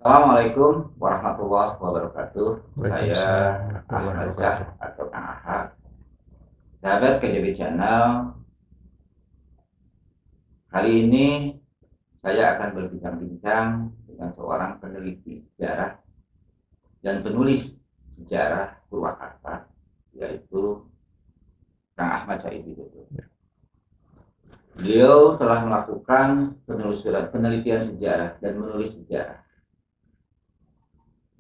Assalamualaikum warahmatullahi wabarakatuh. Saya Waalaikumsalam warahmatullahi Ahmad Syah wabarakatuh. atau Kang Ahad. Sahabat KJB Channel, kali ini saya akan berbincang-bincang dengan seorang peneliti sejarah dan penulis sejarah Purwakarta, yaitu Kang Ahmad Syah Widodo. Beliau telah melakukan penelusuran, penelitian sejarah dan menulis sejarah,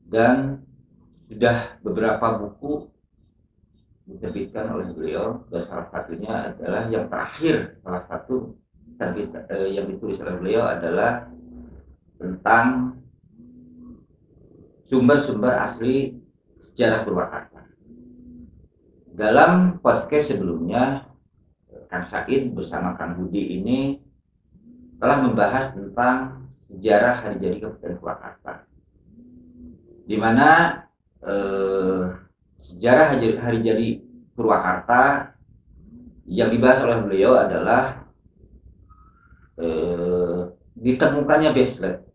dan sudah beberapa buku diterbitkan oleh beliau, dan salah satunya adalah yang terakhir, salah satu terbit yang ditulis oleh beliau adalah tentang sumber-sumber asli sejarah Purwakarta. Dalam podcast sebelumnya, Kang Said bersama Kang Budi ini telah membahas tentang sejarah hari jadi Kabupaten Purwakarta, di mana sejarah hari jadi Purwakarta yang dibahas oleh beliau adalah ditemukannya Beslet,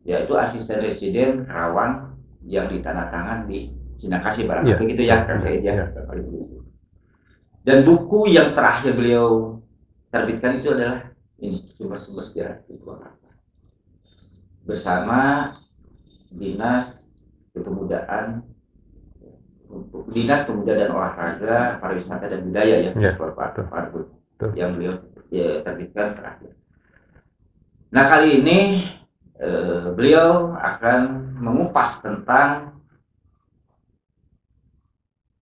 yaitu asisten residen Karawang yang ditandatangan di Sinakasi barangkali begitu ya Kang Said ya. Dan buku yang terakhir beliau terbitkan itu adalah ini, sumber-sumber sejarah di Purwakarta, bersama Dinas Kepemudaan, Dinas Pemuda dan Olahraga, Pariwisata dan Budaya ya, yang beliau terbitkan terakhir. Nah, kali ini beliau akan mengupas tentang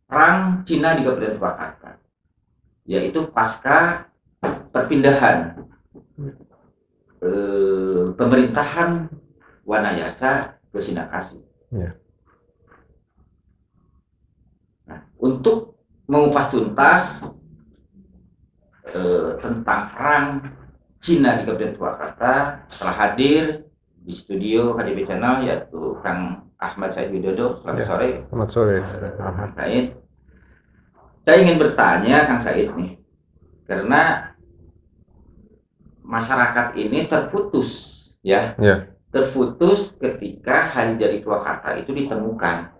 perang Cina di Kabupaten Purwakarta, yaitu pasca perpindahan pemerintahan Wanayasa ke Sinakasi. Nah, untuk mengupas tuntas tentang perang Cina di Kabupaten Purwakarta, telah hadir di studio KJB Channel yaitu Kang Ahmad Syah Widodo. Selamat sore. Selamat sore, Kang Said. Saya ingin bertanya Kang Said nih, karena masyarakat ini terputus ya, terputus ketika hari jadi Purwakarta itu ditemukan,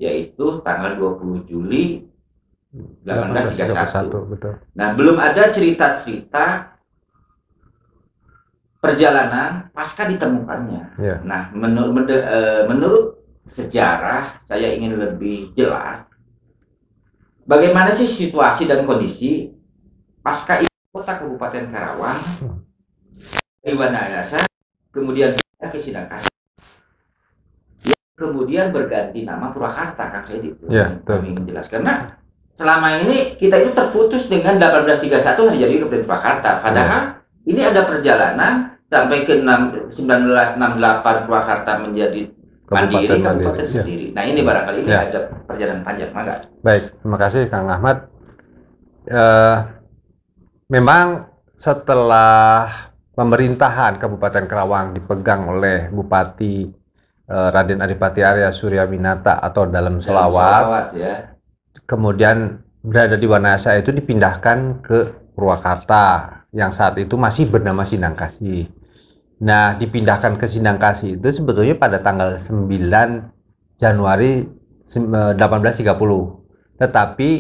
yaitu tanggal 20 Juli 1831. Betul. Nah, belum ada cerita-cerita perjalanan pasca ditemukannya. Nah, menurut sejarah, saya ingin lebih jelas bagaimana sih situasi dan kondisi pasca ibu kota Kabupaten Karawang dari Wanayasa kemudian ke Sinakasi, kemudian berganti nama Purwakarta. Kang Said itu kami menjelaskan. Karena selama ini kita itu terputus dengan 1831 hari jadi Kabupaten Purwakarta, padahal ini ada perjalanan sampai ke 1968 Purwakarta menjadi mandiri, kabupaten sendiri. Nah, ini barangkali ini ada perjalanan panjang, mangga. Baik, terima kasih Kang Ahmad. Memang setelah pemerintahan Kabupaten Karawang dipegang oleh Bupati Raden Adipati Arya Suryawinata atau Dalem Selawat, kemudian berada di Wanayasa itu dipindahkan ke Purwakarta yang saat itu masih bernama Sinangkasi. Nah, dipindahkan ke Sinangkasi itu sebetulnya pada tanggal 9 Januari 1830. Tetapi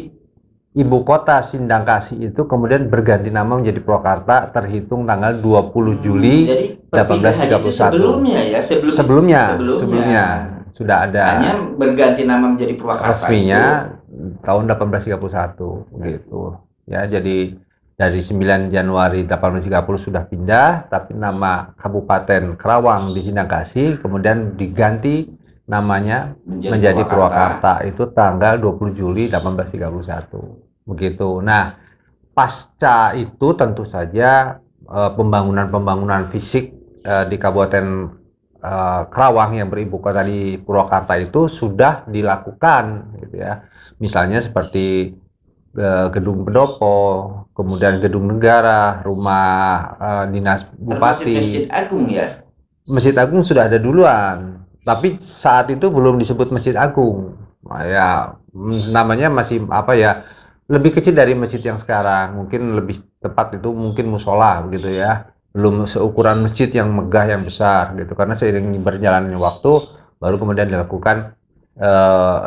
ibu kota Sinangkasi itu kemudian berganti nama menjadi Purwakarta terhitung tanggal 20 Juli 1831. Sebelumnya sudah ada. Hanya berganti nama menjadi Purwakarta resminya itu tahun 1831 gitu. Ya, jadi dari 9 Januari 1830 sudah pindah, tapi nama Kabupaten Karawang di Sinangkasi kemudian diganti namanya menjadi Purwakarta itu tanggal 20 Juli 1831. Begitu. Nah, pasca itu tentu saja pembangunan fisik di Kabupaten Karawang yang beribu kota di Purwakarta itu sudah dilakukan gitu ya. Misalnya seperti gedung pendopo, kemudian gedung negara, rumah dinas bupati. Masjid Agung ya? Masjid Agung sudah ada duluan, tapi saat itu belum disebut Masjid Agung. Ya, namanya masih apa ya, lebih kecil dari masjid yang sekarang. Mungkin lebih tepat itu mungkin musola begitu ya. belum seukuran masjid yang megah yang besar gitu. Karena seiring berjalannya waktu baru kemudian dilakukan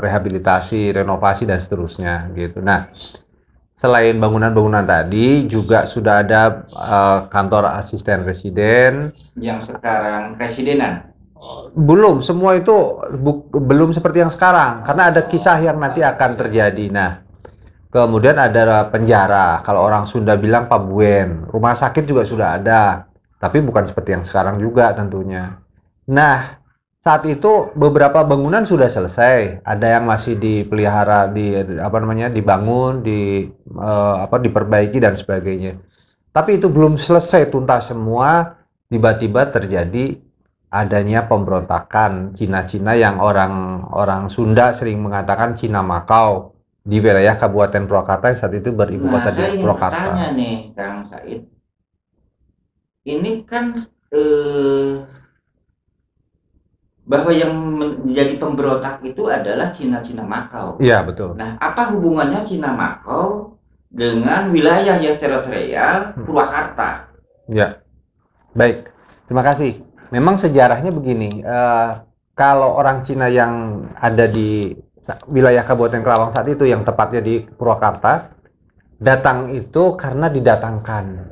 rehabilitasi, renovasi dan seterusnya gitu. Nah, selain bangunan-bangunan tadi juga sudah ada kantor asisten residen yang sekarang presidenan. belum, semua itu belum seperti yang sekarang karena ada kisah yang nanti akan terjadi. Nah, kemudian ada penjara, kalau orang Sunda bilang pabuen. Rumah sakit juga sudah ada, tapi bukan seperti yang sekarang juga tentunya. Nah, saat itu beberapa bangunan sudah selesai, ada yang masih dipelihara, dibangun, diperbaiki dan sebagainya. Tapi itu belum selesai tuntas semua, tiba-tiba terjadi adanya pemberontakan Cina-Cina yang orang Sunda sering mengatakan Cina Makau di wilayah Kabupaten Purwakarta yang saat itu beribu kota di Saya ingin Purwakarta. bertanya nih, Kang Said. Ini kan bahwa yang menjadi pemberontak itu adalah Cina-Cina Makau. Iya, betul. Nah, apa hubungannya Cina Makau dengan wilayah yang teritorial Purwakarta? Ya, baik. Terima kasih. Memang sejarahnya begini, kalau orang Cina yang ada di wilayah Kabupaten Kerawang saat itu, yang tepatnya di Purwakarta, datang itu karena didatangkan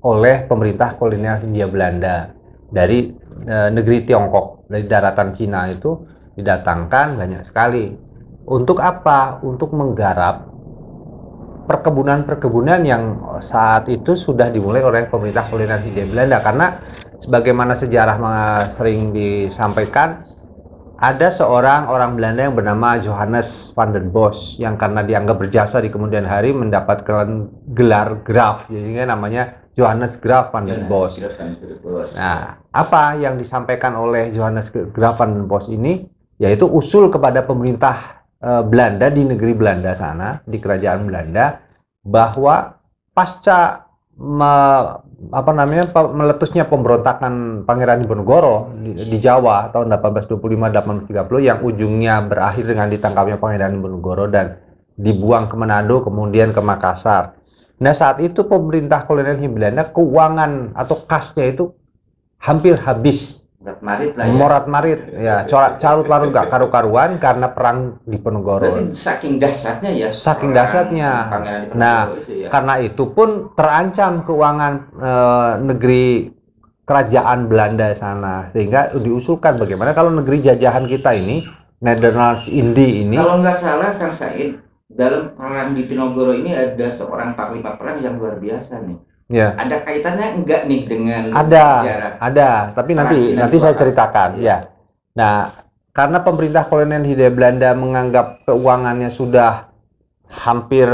oleh pemerintah kolonial Hindia Belanda dari negeri Tiongkok, dari daratan Cina itu didatangkan banyak sekali. Untuk apa? Untuk menggarap perkebunan-perkebunan yang saat itu sudah dimulai oleh pemerintah kolonial Hindia Belanda. Karena sebagaimana sejarah sering disampaikan, ada seorang orang Belanda yang bernama Johannes van den Bosch yang karena dianggap berjasa di kemudian hari mendapatkan gelar Graaf, jadi namanya Johannes Graaf van den Bosch. Nah, apa yang disampaikan oleh Johannes Graaf van den Bosch ini yaitu usul kepada pemerintah Belanda di negeri Belanda sana, di kerajaan Belanda, bahwa pasca meletusnya pemberontakan Pangeran Diponegoro di Jawa tahun 1825-1830 yang ujungnya berakhir dengan ditangkapnya Pangeran Diponegoro dan dibuang ke Manado kemudian ke Makassar. Nah, saat itu pemerintah kolonial Belanda keuangan atau kasnya itu hampir habis. Morat-marit ya, carut marut gak karu-karuan karena perang Diponegoro. Saking dahsyatnya ya. Saking dahsyatnya. Nah, karena itu pun terancam keuangan negeri kerajaan Belanda sana, sehingga diusulkan bagaimana kalau negeri jajahan kita ini, Netherlands Indie ini. Kalau nggak salah, Kang Said, dalam perang Diponegoro ini ada seorang panglima perang yang luar biasa nih. Ya. Ada kaitannya enggak nih dengan sejarah? Ada, tapi nanti saya ceritakan. Ya. Nah, karena pemerintah kolonial Hindia Belanda menganggap keuangannya sudah hampir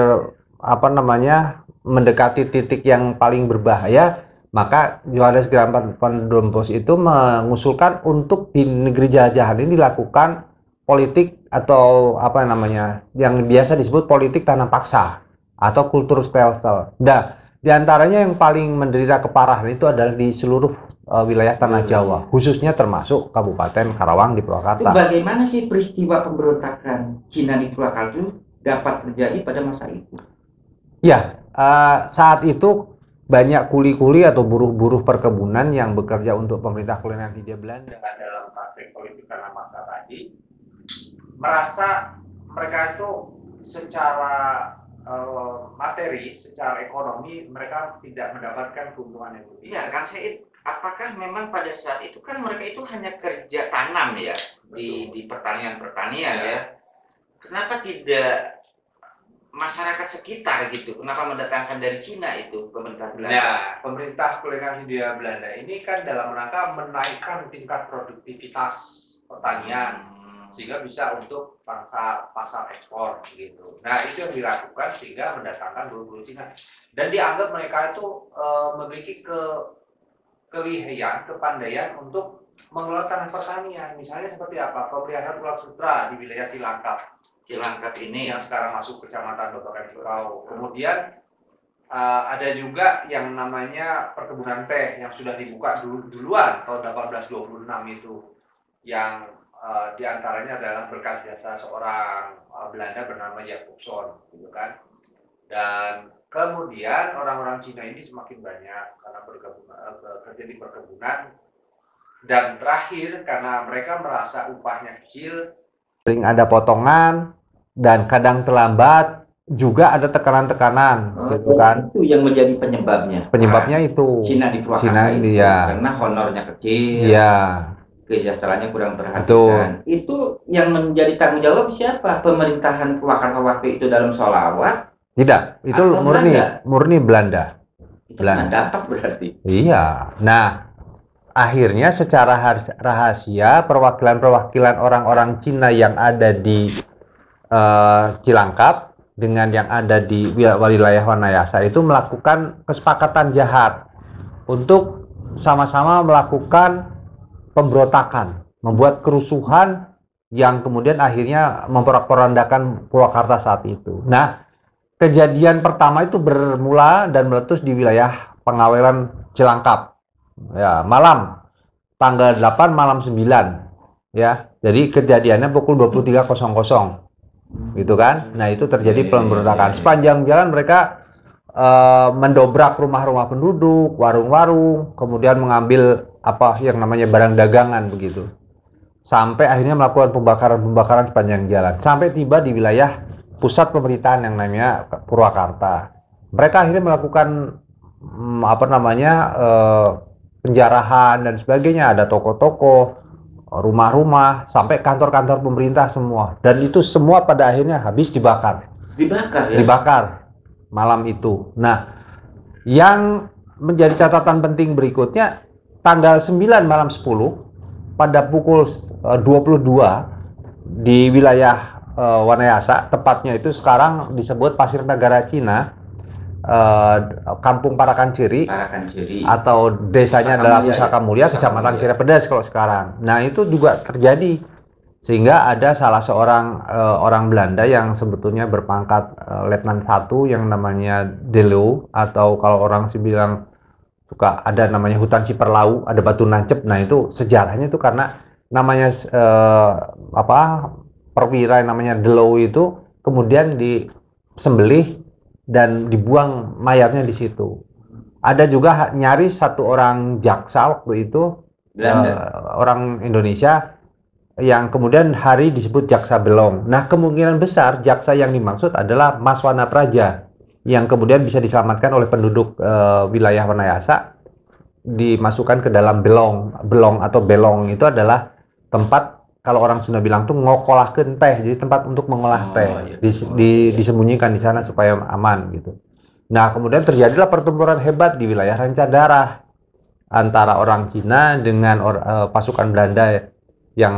mendekati titik yang paling berbahaya, maka Johannes Graaf van den Bosch itu mengusulkan untuk di negeri jajahan ini dilakukan politik atau yang biasa disebut politik tanam paksa atau kultur stelsel. Nah, di antaranya yang paling menderita keparahan itu adalah di seluruh wilayah tanah Jawa, khususnya termasuk Kabupaten Karawang di Purwakarta. Bagaimana sih peristiwa pemberontakan Cina di Purwakarta itu dapat terjadi pada masa itu? Ya, saat itu banyak kuli-kuli atau buruh-buruh perkebunan yang bekerja untuk pemerintah kolonial Hindia Belanda dalam praktik politik tanam paksa tadi merasa mereka itu secara materi, secara ekonomi mereka tidak mendapatkan keuntungan yang lebih. Iya, Kang Said, apakah memang pada saat itu kan mereka itu hanya kerja tanam ya di pertanian ya? Kenapa tidak masyarakat sekitar gitu? Kenapa mendatangkan dari Cina itu pemerintah Belanda? Nah, pemerintah kolonial Hindia Belanda ini kan dalam rangka menaikkan tingkat produktivitas pertanian. Sehingga bisa untuk pasar ekspor gitu. Nah, itu yang dilakukan sehingga mendatangkan buruh-buruh Cina. Dan dianggap mereka itu memiliki kelihayan, kepandaian untuk mengelola tanah pertanian. Misalnya seperti apa? Pemeliharaan ulat sutra di wilayah Cilangkap ini yang sekarang masuk kecamatan Babakan Curau. Kemudian ada juga yang namanya perkebunan teh yang sudah dibuka duluan tahun 1826 itu, yang di antaranya adalah berkat jasa seorang Belanda bernama Jacobson, gitu kan. Dan kemudian orang-orang Cina ini semakin banyak karena bekerja di perkebunan, dan terakhir karena mereka merasa upahnya kecil, sering ada potongan dan kadang terlambat, juga ada tekanan-tekanan, gitu kan? Itu yang menjadi penyebabnya. Penyebabnya itu Cina di Purwakarta Cina itu, ya. karena honornya kecil. Iya. Kesejahteraannya kurang perhatian. Itu yang menjadi tanggung jawab siapa? Pemerintahan Purwakarta waktu itu dalam sholawat? Tidak, itu murni Belanda. Belanda. Dampak berarti. Iya. Nah, akhirnya secara rahasia perwakilan-perwakilan orang-orang Cina yang ada di Cilangkap dengan yang ada di wilayah Wanayasa itu melakukan kesepakatan jahat untuk sama-sama melakukan pemberontakan, membuat kerusuhan yang kemudian akhirnya memporak-porandakan Purwakarta saat itu. Nah, kejadian pertama itu bermula dan meletus di wilayah Pengawelan Cilangkap. Ya, malam tanggal 8 malam 9. Ya. Jadi kejadiannya pukul 23.00. Gitu kan? Nah, itu terjadi pemberontakan. Sepanjang jalan mereka mendobrak rumah-rumah penduduk, warung-warung, kemudian mengambil apa yang namanya barang dagangan begitu. Sampai akhirnya melakukan pembakaran-pembakaran sepanjang jalan. Sampai tiba di wilayah pusat pemerintahan yang namanya Purwakarta. Mereka akhirnya melakukan penjarahan dan sebagainya. Ada toko-toko, rumah-rumah, sampai kantor-kantor pemerintah semua. Dan itu semua pada akhirnya habis dibakar. Dibakar ya? Dibakar malam itu. Nah, yang menjadi catatan penting berikutnya, tanggal 9 malam 10 pada pukul 22 di wilayah Wanayasa, tepatnya itu sekarang disebut Pasir Negara Cina, Kampung Parakan Ciri, atau desanya adalah Pusaka Mulia, Kecamatan Kira Pedas kalau sekarang. Nah, itu juga terjadi sehingga ada salah seorang orang Belanda yang sebetulnya berpangkat Letnan 1 yang namanya Delo, atau kalau orang sih bilang suka ada namanya hutan Ciperlau, ada batu nancep. Nah, itu sejarahnya itu karena namanya perwira yang namanya Delo itu kemudian disembelih dan dibuang mayatnya di situ. Ada juga nyaris satu orang jaksa waktu itu orang Indonesia yang kemudian hari disebut Jaksa Belong. Nah, kemungkinan besar jaksa yang dimaksud adalah Mas Wana Praja yang kemudian bisa diselamatkan oleh penduduk wilayah Wanayasa, dimasukkan ke dalam Belong. Belong atau Belong itu adalah tempat, kalau orang Sunda bilang tuh ngokolahkeun teh, jadi tempat untuk mengolah teh. Disembunyikan di sana supaya aman gitu. Nah, kemudian terjadilah pertempuran hebat di wilayah Rancadarah antara orang Cina dengan pasukan Belanda yang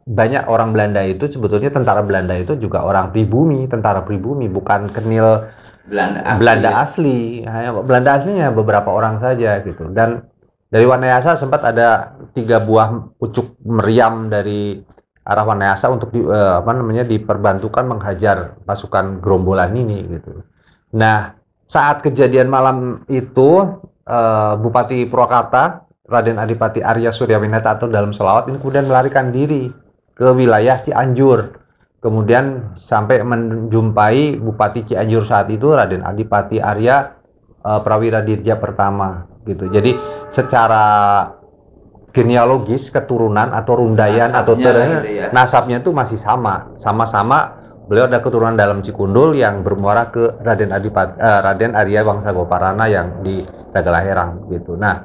banyak orang Belanda itu sebetulnya tentara Belanda itu juga orang pribumi, tentara pribumi, bukan kenil Belanda asli. Belanda aslinya beberapa orang saja gitu. Dan dari Wanayasa sempat ada 3 buah pucuk meriam dari arah Wanayasa untuk diperbantukan menghajar pasukan gerombolan ini gitu. Nah, saat kejadian malam itu Bupati Purwakarta Raden Adipati Arya Suryawinata atau dalam selawat ini kemudian melarikan diri ke wilayah Cianjur. Kemudian sampai menjumpai Bupati Cianjur saat itu Raden Adipati Arya Prawira Dirja pertama gitu. Jadi secara genealogis keturunan atau rundayan nasabnya itu masih sama-sama. Beliau ada keturunan dalam Cikundul yang bermuara ke Raden Arya Wangsa Goparana yang di Dagalaherang gitu. Nah,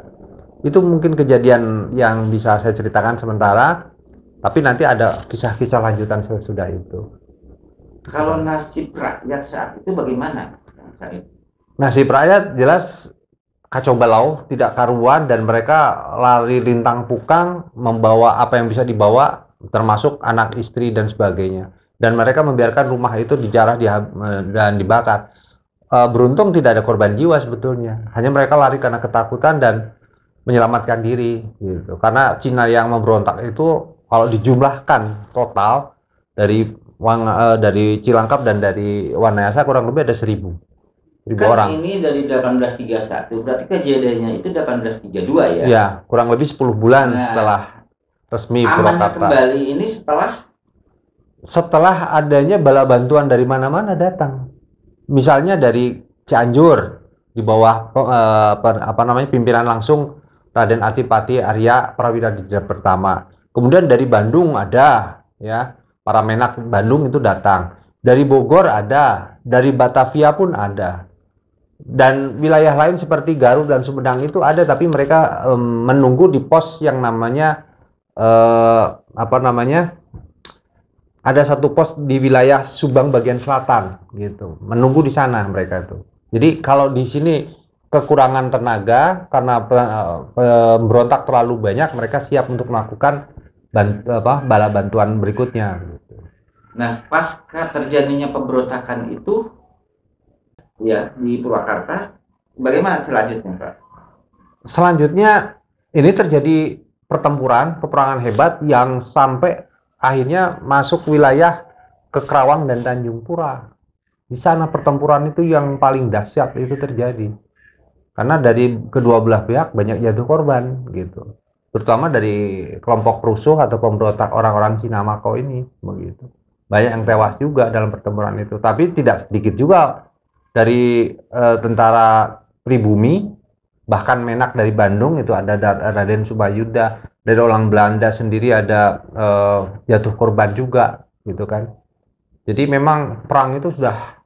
itu mungkin kejadian yang bisa saya ceritakan sementara, tapi nanti ada kisah-kisah lanjutan sesudah itu. Kalau nasib rakyat saat itu bagaimana? Nasib rakyat jelas kacau balau, tidak karuan, dan mereka lari lintang pukang membawa apa yang bisa dibawa, termasuk anak istri dan sebagainya. Dan mereka membiarkan rumah itu dijarah dan dibakar. Beruntung tidak ada korban jiwa sebetulnya, hanya mereka lari karena ketakutan dan menyelamatkan diri gitu. Karena Cina yang memberontak itu kalau dijumlahkan total dari Cilangkap dan dari Wanayasa kurang lebih ada 1.000 orang. Ini dari 1831, berarti kejadiannya itu 1832 ya? Ya, kurang lebih 10 bulan setelah resmi Purwakarta. Kembali ini setelah setelah adanya bala bantuan dari mana-mana datang. Misalnya dari Cianjur di bawah pimpinan langsung Raden Adipati Arya Prawira Dirja Pertama. Kemudian dari Bandung ada, ya, para Menak Bandung itu datang. Dari Bogor ada, dari Batavia pun ada. Dan wilayah lain seperti Garut dan Sumedang itu ada, tapi mereka menunggu di pos yang namanya ada satu pos di wilayah Subang bagian selatan gitu, menunggu di sana mereka itu. Jadi kalau di sini kekurangan tenaga karena pemberontak terlalu banyak, mereka siap untuk melakukan bala bantuan berikutnya gitu. Nah, pasca terjadinya pemberontakan itu ya di Purwakarta, bagaimana selanjutnya, Pak? Selanjutnya ini terjadi peperangan hebat yang sampai akhirnya masuk wilayah ke Kerawang dan Tanjung Pura. Di sana pertempuran itu yang paling dahsyat itu terjadi. Karena dari kedua belah pihak banyak jatuh korban gitu. Terutama dari kelompok perusuh atau pemberontak orang-orang Cina Makau ini begitu. Banyak yang tewas juga dalam pertempuran itu, tapi tidak sedikit juga dari tentara pribumi, bahkan Menak dari Bandung itu ada Raden Subayuda. Dari orang Belanda sendiri ada jatuh korban juga gitu kan. Jadi memang perang itu sudah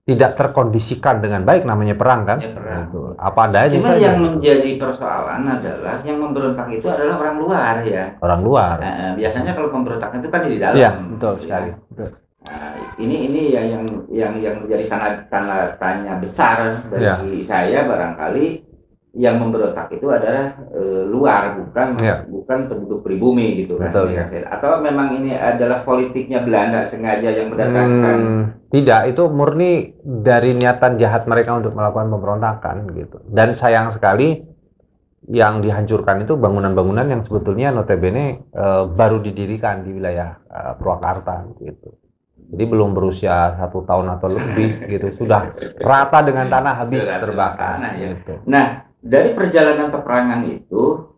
tidak terkondisikan dengan baik, namanya perang kan. Ya, perang. Gitu. Apa adanya Cuma saja. yang menjadi persoalan adalah yang memberontak itu adalah orang luar ya. Orang luar. Biasanya kalau pemberontak itu kan di dalam. Iya, betul sekali. Betul. Nah, ini ya yang menjadi tanda tanya besar bagi saya barangkali. Yang memberontak itu adalah luar, bukan penduduk pribumi gitu kan. Betul, ya. Atau memang ini adalah politiknya Belanda sengaja yang mendatangkan? Tidak, itu murni dari niatan jahat mereka untuk melakukan pemberontakan gitu. Dan sayang sekali yang dihancurkan itu bangunan-bangunan yang sebetulnya notabene baru didirikan di wilayah Purwakarta gitu. Jadi belum berusia 1 tahun atau lebih gitu, sudah rata dengan tanah habis terbakar. Ya. Gitu. Nah, dari perjalanan peperangan itu,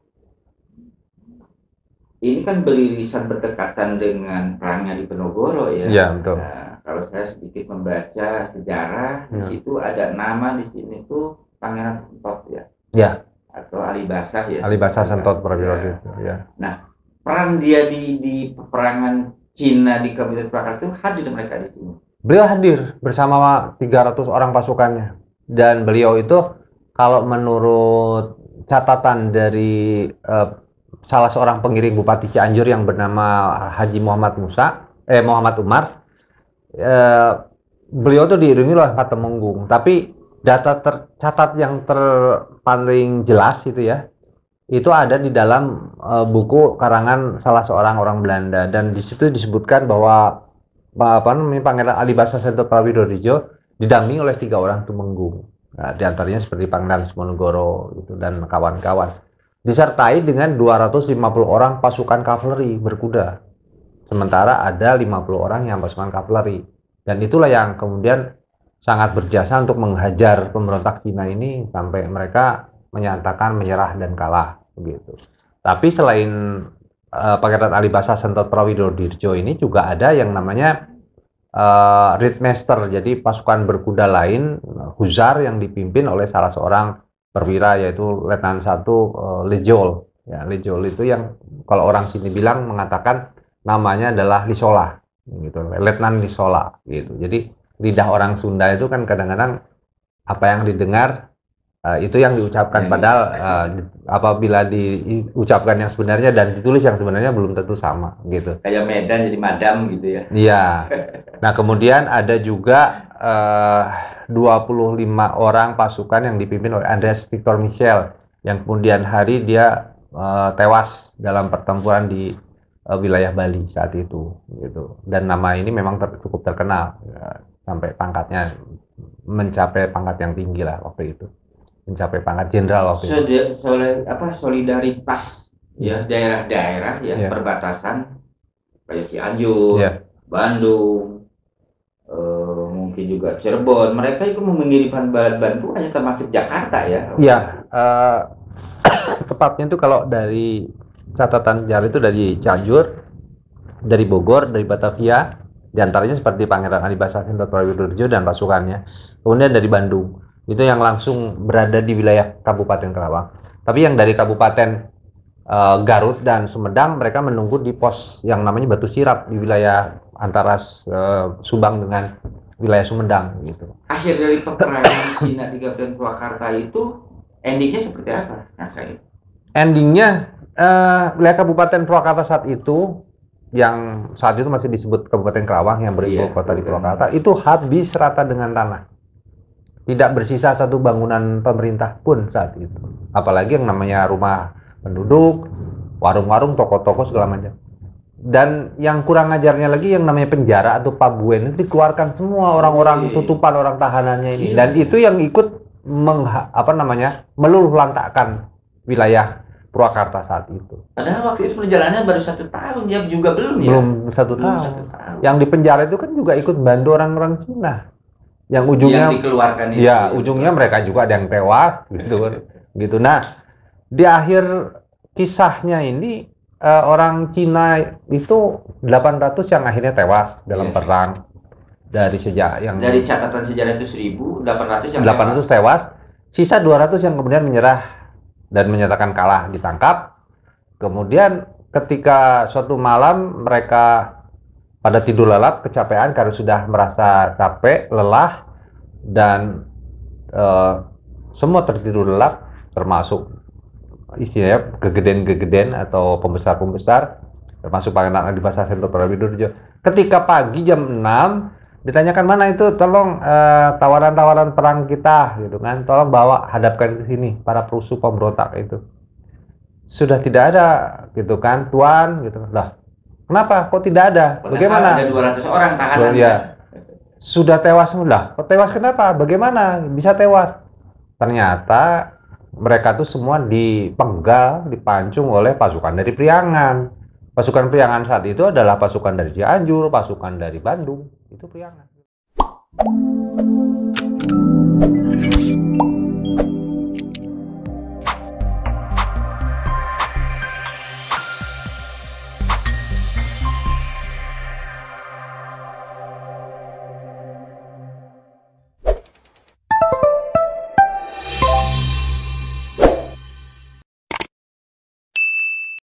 ini kan beririsan berdekatan dengan perangnya di Penogoro ya. Iya, betul. Nah, kalau saya sedikit membaca sejarah, di situ ada nama di sini tuh Pangeran Sentot ya. Ya. Atau Alibasah ya. Alibasah Sentot Prawira Dirja. Ya. Nah, peran dia di peperangan Cina di Kabupaten Purwakarta itu hadir mereka di sini. Beliau hadir bersama 300 orang pasukannya. Dan beliau itu kalau menurut catatan dari salah seorang pengiring Bupati Cianjur yang bernama Haji Muhammad Umar, beliau tuh diiringi oleh 4 temenggung. Tapi data tercatat yang paling jelas itu ya, itu ada di dalam buku karangan salah seorang orang Belanda, dan di situ disebutkan bahwa Pangeran Alibasah Sentot Prawira Dirja didampingi oleh 3 orang temenggung. Nah, di antaranya seperti Pangeran Sumonegoro gitu, dan kawan-kawan. Disertai dengan 250 orang pasukan kavaleri berkuda. Sementara ada 50 orang yang pasukan kavaleri. Dan itulah yang kemudian sangat berjasa untuk menghajar pemberontak Cina ini sampai mereka menyatakan menyerah dan kalah begitu. Tapi selain Pangeran Alibasah Sentot Prawira Dirja ini juga ada yang namanya Ritmeester, jadi pasukan berkuda lain, Huzar, yang dipimpin oleh salah seorang perwira yaitu Letnan 1 Lejol. Ya, Lejol itu yang kalau orang sini bilang mengatakan namanya adalah Lisola, gitu, Letnan Lisola, gitu. Jadi lidah orang Sunda itu kan kadang-kadang apa yang didengar itu yang diucapkan, padahal apabila diucapkan yang sebenarnya dan ditulis yang sebenarnya belum tentu sama gitu. Kayak Medan jadi Madam gitu ya. Iya. Nah, kemudian ada juga 25 orang pasukan yang dipimpin oleh Andreas Victor Michel, yang kemudian hari dia tewas dalam pertempuran di wilayah Bali saat itu gitu. Dan nama ini memang cukup terkenal ya, sampai pangkatnya mencapai pangkat yang tinggi lah waktu itu. Mencapai pangkat jenderal waktu itu. Solidaritas ya, daerah-daerah ya, perbatasan kayak Cianjur, Bandung, mungkin juga Cirebon, mereka itu mengirimkan bantuan termasuk Jakarta ya. Iya, tepatnya itu kalau dari catatan sejarah itu dari Cianjur dari Bogor, dari Batavia, diantaranya seperti Pangeran Adipasa Sento Prawidurjo dan pasukannya. Kemudian dari Bandung, itu yang langsung berada di wilayah Kabupaten Kerawang. Tapi yang dari Kabupaten Garut dan Sumedang, mereka menunggu di pos yang namanya Batu Sirap di wilayah antara Subang dengan wilayah Sumedang gitu. Akhir dari peperangan Cina di Kabupaten Purwakarta itu endingnya seperti apa? Endingnya wilayah Kabupaten Purwakarta saat itu, yang saat itu masih disebut Kabupaten Kerawang yang beribu kota di Purwakarta, itu habis rata dengan tanah. Tidak bersisa satu bangunan pemerintah pun saat itu. Apalagi yang namanya rumah penduduk, warung-warung, toko-toko segala macam. Dan yang kurang ajarnya lagi yang namanya penjara atau pabuen itu dikeluarkan semua orang-orang tutupan, orang tahanannya ini. Dan itu yang ikut meluluh lantakkan wilayah Purwakarta saat itu. Padahal waktu itu perjalanannya baru 1 tahun, dia juga belum ya? Belum 1 tahun. Yang di penjara itu kan juga ikut bantu orang-orang Cina. Yang ujungnya yang dikeluarkan itu. Ya, ujungnya mereka juga ada yang tewas gitu kan. Gitu. Nah, di akhir kisahnya ini orang Cina itu 800 yang akhirnya tewas dalam perang. Dari catatan sejarah itu 1.800 yang 800 tewas. Sisa 200 yang kemudian menyerah dan menyatakan kalah, ditangkap. Kemudian ketika suatu malam mereka pada tidur lelap, kecapean karena sudah merasa capek, lelah, dan semua tertidur lelap, termasuk istilahnya gegeden atau pembesar-pembesar, termasuk Pangeran Adipasa Sento Prawidurjo. Ketika pagi jam 6 ditanyakan, mana itu, tolong tawaran-tawaran perang kita gitu kan, tolong bawa, hadapkan ke sini para perusuh pemberontak itu. Sudah tidak ada gitu kan, Tuan gitu. Lah, kenapa kok tidak ada? Bagaimana? Ada 200 orang tahanan. Ya. Sudah tewas semua. Kok tewas kenapa? Bagaimana bisa tewas? Ternyata mereka tuh semua dipenggal, dipancung oleh pasukan dari Priangan. Pasukan Priangan saat itu adalah pasukan dari Cianjur, pasukan dari Bandung. Itu Priangan.